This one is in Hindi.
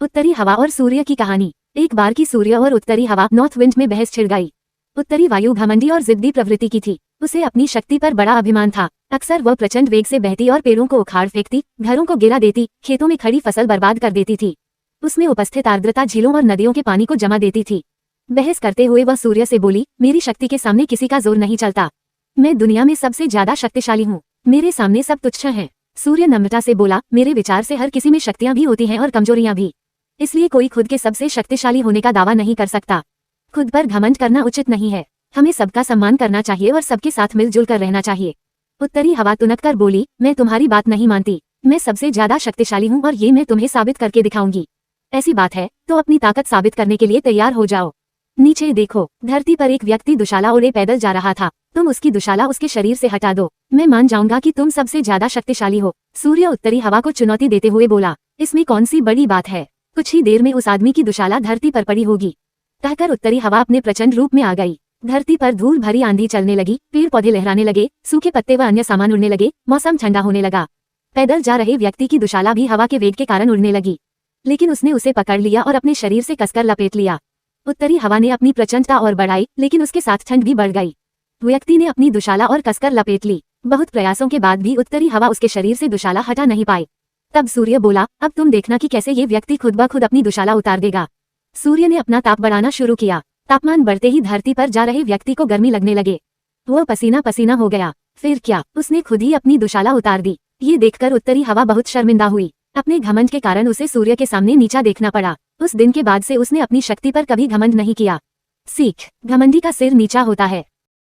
उत्तरी हवा और सूर्य की कहानी। एक बार की सूर्य और उत्तरी हवा नॉर्थ विंड में बहस छिड़ गई। उत्तरी वायु घमंडी और जिद्दी प्रवृत्ति की थी। उसे अपनी शक्ति पर बड़ा अभिमान था। अक्सर वह प्रचंड वेग से बहती और पेड़ों को उखाड़ फेंकती, घरों को गिरा देती, खेतों में खड़ी फसल बर्बाद कर देती थी। उसमें उपस्थित आर्द्रता झीलों और नदियों के पानी को जमा देती थी। बहस करते हुए वह सूर्य से बोली, मेरी शक्ति के सामने किसी का जोर नहीं चलता। मैं दुनिया में सबसे ज्यादा शक्तिशाली हूँ। मेरे सामने सब तुच्छ हैं। सूर्य नम्रता से बोला, मेरे विचार से हर किसी में शक्तियां भी होती हैं और कमजोरियां भी। इसलिए कोई खुद के सबसे शक्तिशाली होने का दावा नहीं कर सकता। खुद पर घमंड करना उचित नहीं है। हमें सबका सम्मान करना चाहिए और सबके साथ मिलजुल कर रहना चाहिए। उत्तरी हवा तुनक कर बोली, मैं तुम्हारी बात नहीं मानती। मैं सबसे ज्यादा शक्तिशाली हूँ और ये मैं तुम्हें साबित करके दिखाऊंगी। ऐसी बात है तो अपनी ताकत साबित करने के लिए तैयार हो जाओ। नीचे देखो, धरती पर एक व्यक्ति दुशाला ओढ़े पैदल जा रहा था। तुम उसकी दुशाला उसके शरीर से हटा दो, मैं मान जाऊंगा कि तुम सबसे ज्यादा शक्तिशाली हो। सूर्य उत्तरी हवा को चुनौती देते हुए बोला, इसमें कौन सी बड़ी बात है। कुछ ही देर में उस आदमी की दुशाला धरती पर पड़ी होगी। कहकर उत्तरी हवा अपने प्रचंड रूप में आ गई। धरती पर धूल भरी आंधी चलने लगी, पेड़ पौधे लहराने लगे, सूखे पत्ते व अन्य सामान उड़ने लगे, मौसम ठंडा होने लगा। पैदल जा रहे व्यक्ति की दुशाला भी हवा के वेग के कारण उड़ने लगी, लेकिन उसने उसे पकड़ लिया और अपने शरीर से कसकर लपेट लिया। उत्तरी हवा ने अपनी प्रचंडता और बढ़ाई, लेकिन उसके साथ ठंड भी बढ़ गई। व्यक्ति ने अपनी दुशाला और कसकर लपेट ली। बहुत प्रयासों के बाद भी उत्तरी हवा उसके शरीर से दुशाला हटा नहीं पाई। तब सूर्य बोला, अब तुम देखना कि कैसे ये व्यक्ति खुद ब खुद अपनी दुशाला उतार देगा। सूर्य ने अपना ताप बढ़ाना शुरू किया। तापमान बढ़ते ही धरती पर जा रहे व्यक्ति को गर्मी लगने लगे। वह पसीना पसीना हो गया। फिर क्या, उसने खुद ही अपनी दुशाला उतार दी। ये देखकर उत्तरी हवा बहुत शर्मिंदा हुई। अपने घमंड के कारण उसे सूर्य के सामने नीचा देखना पड़ा। उस दिन के बाद से उसने अपनी शक्ति पर कभी घमंड नहीं किया। सीख, घमंडी का सिर नीचा होता है।